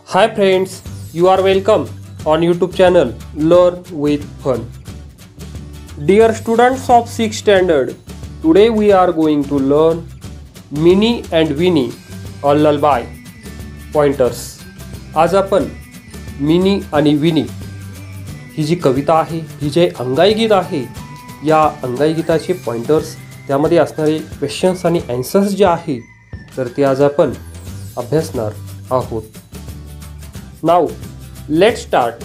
Hi friends, you are welcome on YouTube channel Learn with Fun. Dear students of 6th standard, today we are going to learn Minnie and Winnie a lullaby pointers. आज आपण mini आणि Winnie ही जी कविता आहे, ही जे अंगाई गीत आहे, या अंगाई गीताचे पॉइंटर्स त्यामध्ये असणारे क्वेश्चन्स आणि आन्सर्स जे आहे तर ते आज आपण अभ्यासणार आहोत. Now let's start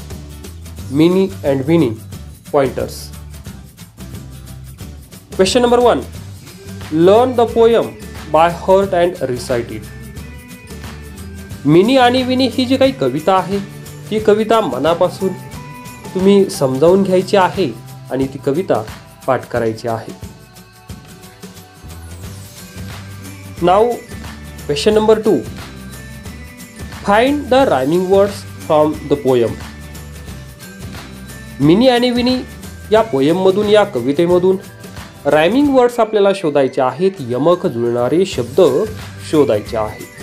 Mini and Winnie pointers. Question number 1. Learn the poem by heart and recite it. Mini आणि विनी ही जी काही कविता आहे ती कविता मनापासून तुम्ही समजावून घ्यायची आहे आणि ती कविता पाठ करायची आहे. Now question number 2. Find the rhyming words from the poem. Mini आणि विनी या पोयममधून, या कवितेमधून रायमिंग वर्ड्स आपल्याला शोधायचे आहेत, यमक जुळणारे शब्द शोधायचे आहेत.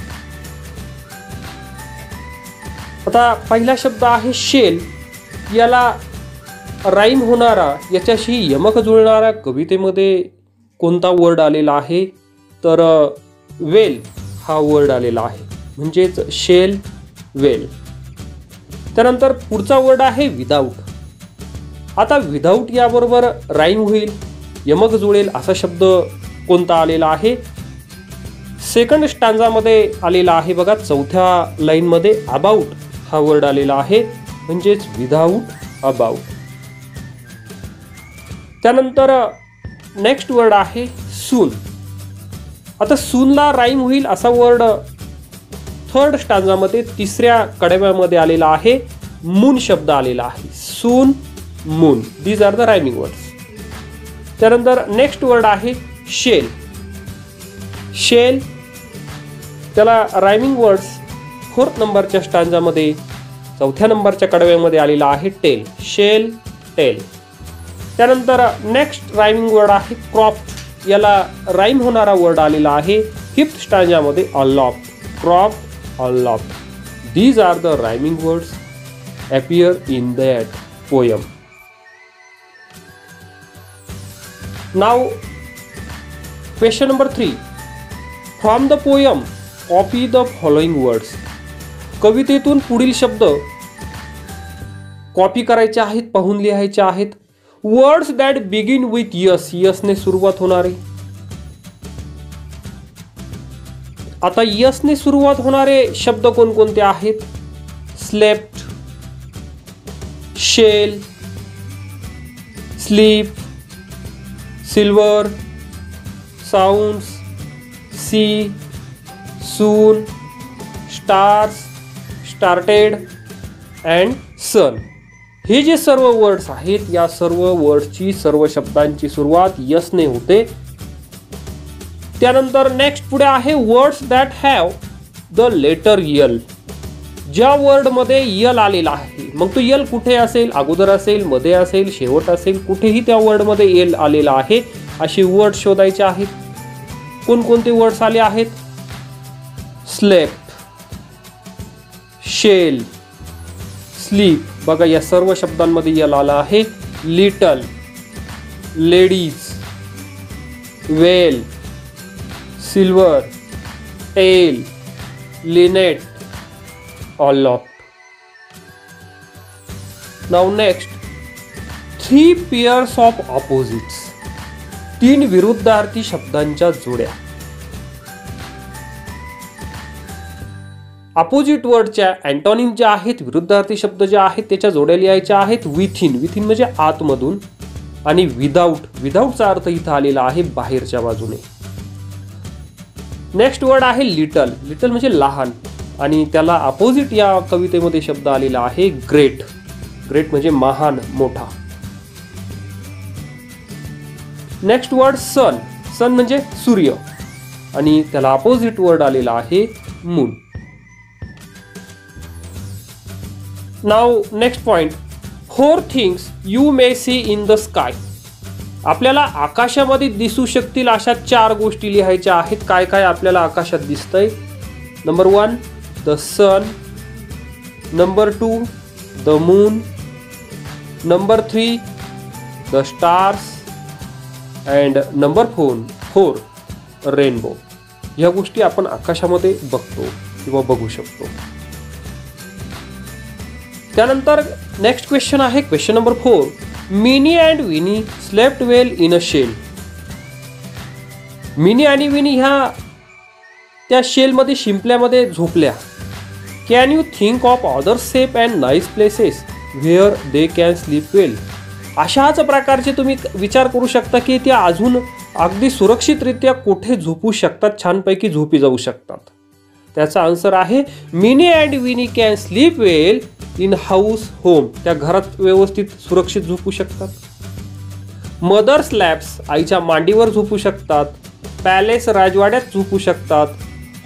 आता पहिला शब्द आहे शेल. याला राईम होणारा, याच्याशी यमक जुळणारा कवितेमध्ये कोणता वर्ड आलेला आहे तर वेल हा वर्ड आलेला आहे, म्हणजेच शेल वेल. त्यानंतर पुढचा वर्ड आहे विदाऊट. आता विदाऊट याबरोबर राईम होईल, यमक जुळेल असा शब्द कोणता आलेला आहे? सेकंड स्टँजामध्ये आलेला आहे बघा, चौथ्या लाईनमध्ये अबाउट हा वर्ड आलेला आहे, म्हणजेच विदाऊट अबाउट. त्यानंतर नेक्स्ट वर्ड आहे सून. आता सूनला राईम होईल असा वर्ड थर्ड स्टँजामध्ये तिसऱ्या कडव्यामध्ये आलेला आहे, मून शब्द आलेला आहे. Soon, moon, these are the rhyming words. त्यानंतर नेक्स्ट वर्ड आहे शेल. शेल त्याला रायमिंग वर्ड्स फोर्थ नंबरच्या स्टँजामध्ये चौथ्या नंबरच्या कडव्यामध्ये आलेला आहे टेल. Shell, tell. त्यानंतर नेक्स्ट रायमिंग वर्ड आहे क्रॉप. याला राईम होणारा वर्ड आलेला आहे फिफ्थ स्टँजामध्ये unlock. Crop, unlock. These are the rhyming words appear in that poem. Now question number 3. From the poem copy the following words. कवितेतून पुढील शब्द कॉपी करायचे आहेत, पाहून लिहायचे आहेत. Words that begin with S. यसने सुरुवात होणारे. आता यसने सुरुवात होणारे शब्द कोणकोणते आहेत? Slept, shell, sleep, silver, sounds, sea, soon, stars, started and sun. हे जे सर्व वर्ड्स आहेत, या सर्व वर्ड्सची, सर्व शब्दांची सुरुवात यसने होते. त्यानंतर नेक्स्ट पुढे आहे words that have the letter L. ज्या वर्डमध्ये यल आलेला आहे, मग तो यल कुठे असेल? अगोदर असेल, मध्ये असेल, शेवट असेल, कुठेही त्या वर्डमध्ये यल आलेला आहे असे वर्ड शोधायचे आहेत. कोणकोणते वर्ड्स आले आहेत? Slept, shell, sleep. बघा या सर्व शब्दांमध्ये यल आला आहे. Little, ladies, well, silver, tell, linnet, unlock. Now next 3 pairs of opposites. 3 विरुद्धार्थी शब्दांच्या जोड्या. अपोजिट वर्डच्या अँटोनिम ज्या आहेत, विरुद्धार्थी शब्द जे आहेत त्याच्या जोड्या लिहायच्या आहेत. विथिन, विथिन म्हणजे आतमधून, आणि विदाऊट, विदाऊटचा अर्थ इथं आलेला आहे बाहेरच्या बाजूने. नेक्स्ट वर्ड आहे लिटल. लिटल म्हणजे लहान, आणि त्याला अपोजिट या कवितेमध्ये शब्द आलेला आहे ग्रेट. ग्रेट म्हणजे महान, मोठा. नेक्स्ट वर्ड सन. सन म्हणजे सूर्य, आणि त्याला अपोजिट वर्ड आलेला आहे moon. Now next point. 4 things you may see in the sky. आपल्याला आकाशामध्ये दिसू शकतील अशा 4 गोष्टी लिहायच्या आहेत. काय काय आपल्याला आकाशात दिसतंय? Number 1 the sun, Number 2, the moon. Number 3, the stars. And number 4, rainbow. या गोष्टी आपण आकाशामध्ये बघतो किंवा बघू शकतो. त्यानंतर नेक्स्ट क्वेश्चन आहे question number 4. Minnie and Winnie slept well in a shell. Minnie आणि विनी ह्या त्या शेलमध्ये शिंपल्यामध्ये झोपल्या. Can you think of other safe and nice places where they can sleep well. अशाच प्रकारचे तुम्ही विचार करू शकता की त्या अजून अगदी सुरक्षितरित्या कुठे झोपू शकतात, छानपैकी झोपी जाऊ शकतात. त्याचा आन्सर आहे Mini and Winnie can sleep well in house home. त्या घरात व्यवस्थित सुरक्षित झोपू शकतात. मदर्स लॅप्स आईच्या मांडीवर झोपू शकतात. पॅलेस राजवाड्यात झोपू शकतात.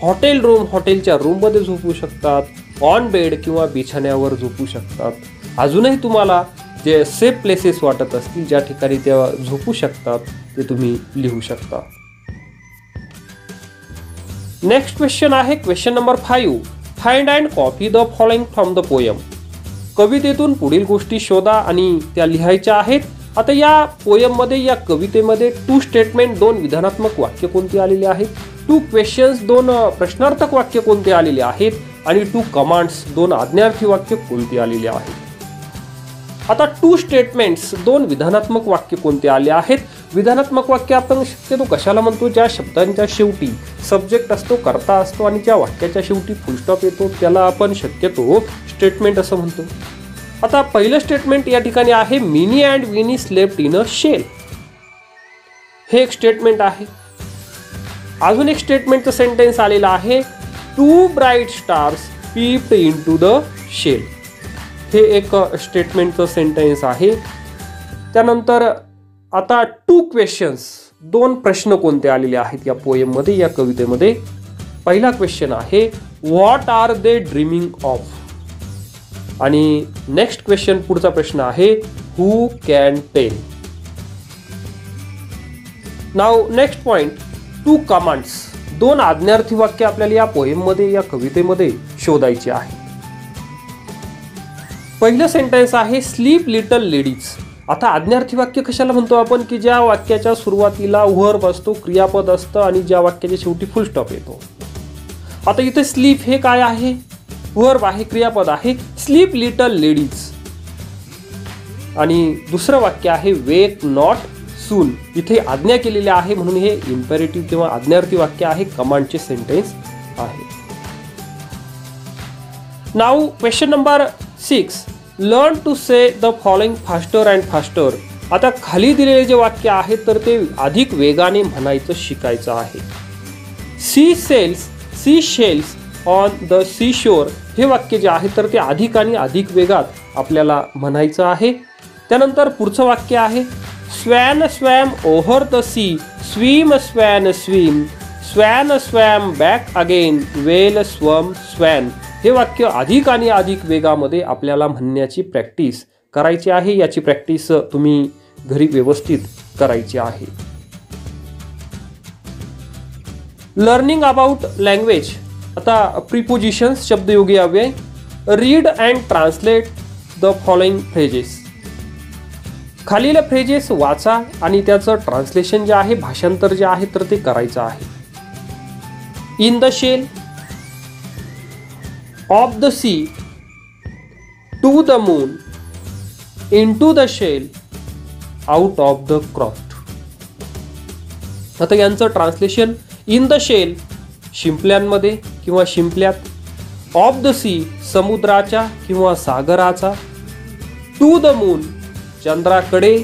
हॉटेल रूम हॉटेलच्या रूममध्ये झोपू शकतात. ऑन बेड किंवा बिछाण्यावर झोपू शकतात. अजूनही तुम्हाला जे सेफ प्लेसेस वाटत असतील ज्या ठिकाणी त्या झोपू शकतात ते तुम्ही लिहू शकता. नेक्स्ट क्वेश्चन आहे question number 5. Find and copy the following from the poem. कवितेतून पुढील गोष्टी शोधा आणि त्या लिहायच्या आहेत. आता या पोयममध्ये या कवितेमध्ये 2 स्टेटमेंट 2 विधानात्मक वाक्य कोणती आलेली आहेत, 2 क्वेश्चन्स 2 प्रश्नार्थक वाक्य कोणते आलेले आहेत आणि 2 कमांड्स 2 आज्ञार्थी वाक्य कोणती आलेली आहेत. आता 2 स्टेटमेंट्स 2 विधानात्मक वाक्य कोणते आले आहेत. विधानात्मक वाक्य आपण शक्यतो कशाला म्हणतो, ज्या शब्दांच्या शेवटी सब्जेक्ट असतो, कर्ता असतो आणि ज्या वाक्याच्या शेवटी फुलस्टॉप येतो त्याला आपण शक्यतो स्टेटमेंट असं म्हणतो. आता पहिलं स्टेटमेंट या ठिकाणी आहे Mini and Winnie slept in a shell. हे एक स्टेटमेंट आहे. अजून एक स्टेटमेंटचं सेंटेन्स आलेलं आहे 2 bright stars peeped into the shell. हे एक स्टेटमेंटचं सेंटेन्स आहे. त्यानंतर आता 2 क्वेश्चन्स 2 प्रश्न कोणते आलेले आहेत या पोएममध्ये या कवितेमध्ये. पहिला क्वेश्चन आहे what are they dreaming of. आणि नेक्स्ट क्वेश्चन पुढचा प्रश्न आहे who can tell. Now next point 2 commands 2 आज्ञार्थी वाक्य आपल्याला या पोएममध्ये या कवितेमध्ये शोधायचे आहे. पहिलं सेंटेन्स आहे स्लीप लिटल लेडीज. आता आज्ञार्थी वाक्य कशाला म्हणतो आपण, की ज्या वाक्याच्या सुरुवातीला वर्ब असतो, क्रियापद असतं आणि ज्या वाक्याच्या शेवटी फुल स्टॉप येतो. आता इथे स्लीप हे काय आहे, वर्ब आहे, क्रियापद आहे. Sleep little ladies. आणि दुसरं वाक्य आहे वेक नॉट सून. इथे आज्ञा केलेली आहे म्हणून हे इम्पेरेटिव्ह किंवा आज्ञार्थी वाक्य आहे, कमांडचे सेंटेन्स आहे. Now question number 6. Learn to say the following faster and faster. आता खाली दिलेले जे वाक्य आहे तर ते अधिक वेगाने म्हणायचं शिकायचं आहे. Sea shells on the sea shore. हे वाक्य जे आहे तर ते अधिक आणि अधिक वेगात आपल्याला म्हणायचं आहे. त्यानंतर पुढचं वाक्य आहे swan swam over the sea. Swim swan swim. Swan swam back again. Well swum swan. हे वाक्य अधिक आणि अधिक वेगामध्ये आपल्याला म्हणण्याची प्रॅक्टिस करायची आहे. याची प्रॅक्टिस तुम्ही घरी व्यवस्थित करायची आहे. Learning about language. आता प्रिपोजिशन्स शब्दयोगी अव्यय. Read and translate the following phrases. खालील फ्रेजेस वाचा आणि त्याचं ट्रान्सलेशन जे आहे, भाषांतर जे आहे तर ते करायचं आहे. In the shell, of the sea, to the moon, into the shell, out of the croft. आता यांचं ट्रान्सलेशन इन द शेल शिंपल्यांमध्ये किंवा शिंपल्यात, ऑफ द सी समुद्राच्या किंवा सागराचा, टू द मून चंद्राकडे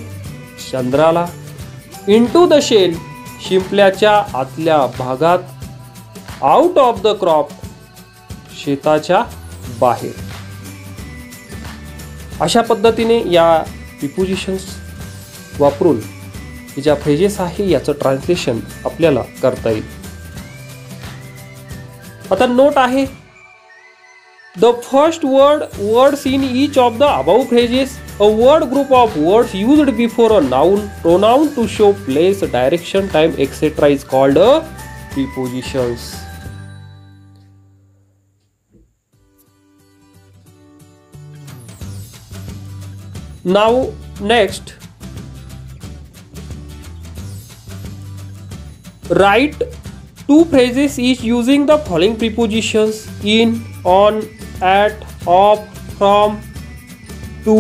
चंद्राला, इनटू द शेल शिंपल्याच्या आतल्या भागात, आउट ऑफ द क्रॉप शेताच्या बाहेर. अशा पद्धतीने या प्रिपोजिशन्स वापरून ज्या फ्रेजेस आहे याचं ट्रान्सलेशन आपल्याला करता येईल. आता नोट आहे the first words in each of the above phrases, a word group of words used before a noun pronoun to show place, direction, time etcetera is called a prepositions. Now next, write two phrases each using the following prepositions: in, on, at, of, from, to,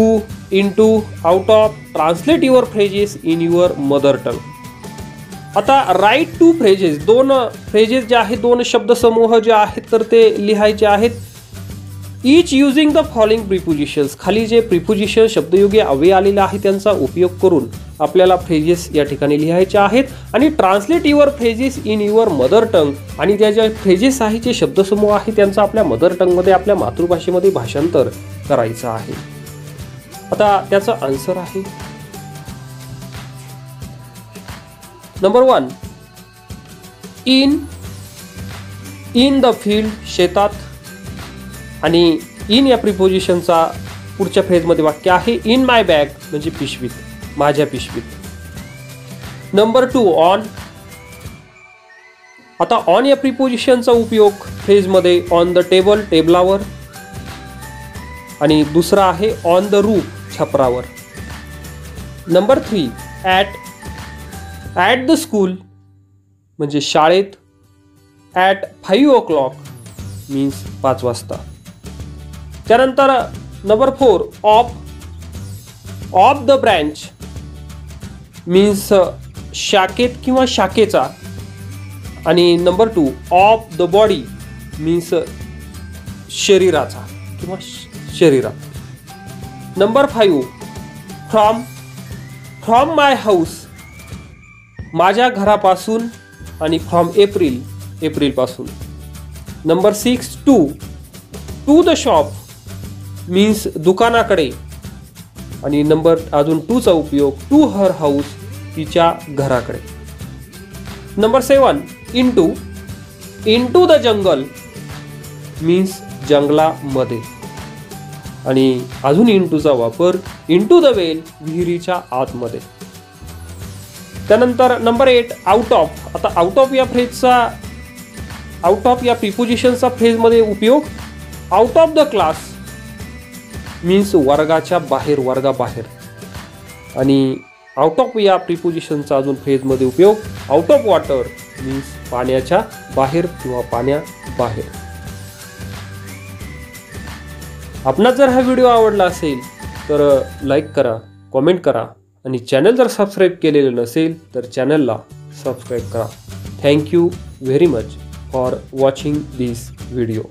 into, out of. Translate your phrases in your mother tongue. आता right to phrases, दोन phrases जे आहेत, दोन शब्दसमूह जे आहेत तर ते लिहायचे आहेत. Each using the following prepositions, खाली जे प्रिपोजिशन शब्दयोगी अव्यय आलेले आहे त्यांचा उपयोग करून आपल्याला फ्रेजेस या ठिकाणी लिहायचे आहेत. आणि translate your phrases in your mother tongue, आणि त्या ज्या फ्रेजेस आहे, जे शब्दसमूह आहे त्यांचा आपल्या मदर टंगमध्ये, आपल्या मातृभाषेमध्ये भाषांतर करायचं आहे. आता त्याचा आन्सर आहे नंबर 1, इन द फील्ड, शेतात. आणि इन या प्रिपोजिशनचा पुढच्या फ्रेजमध्ये वाक्य आहे इन माय बॅग, म्हणजे पिशवीत, माझ्या पिशवीत. Number 2, on. आता ऑन या प्रिपोजिशनचा उपयोग फ्रेजमध्ये ऑन द टेबल, टेबलावर. आणि दुसरा आहे ऑन द रूफ, छपरावर. नंबर 3, ॲट द स्कूल, म्हणजे शाळेत. ॲट 5 o'clock मीन्स 5 वाजता. त्यानंतर number 4, of the branch means शाखेत किंवा शाखेचा. आणि number 2, of the body means शरीराचा किंवा शरीरात. नंबर 5, फ्रॉम माय हाऊस, माझ्या घरापासून. आणि फ्रॉम एप्रिल पासून. Number 6, to the shop means दुकानाकडे. आणि नंबर अजून 2 चा उपयोग टू हर हाऊस, तिच्या घराकडे. Number 7, into the jungle means जंगलामध्ये. आणि अजून इंटूचा वापर इंटू द वेल, विहिरीच्या आतमध्ये. त्यानंतर नंबर 8, आउट ऑफ. आता आउट ऑफ या प्रिपोजिशनचा फ्रेजमध्ये उपयोग out of the class means वर्गाच्या बाहेर, वर्गाबाहेर. आणि आउट ऑफ या प्रिपोजिशनचा अजून फ्रेजमध्ये उपयोग आउट ऑफ वॉटर मीन्स पाण्याच्या बाहेर किंवा पाण्याबाहेर. आपणास जर हा व्हिडिओ आवडला असेल तर लाईक करा, कॉमेंट करा. आणि चॅनल जर सबस्क्राईब केलेलं नसेल तर चॅनलला सबस्क्राईब करा. Thank you very much for watching this video.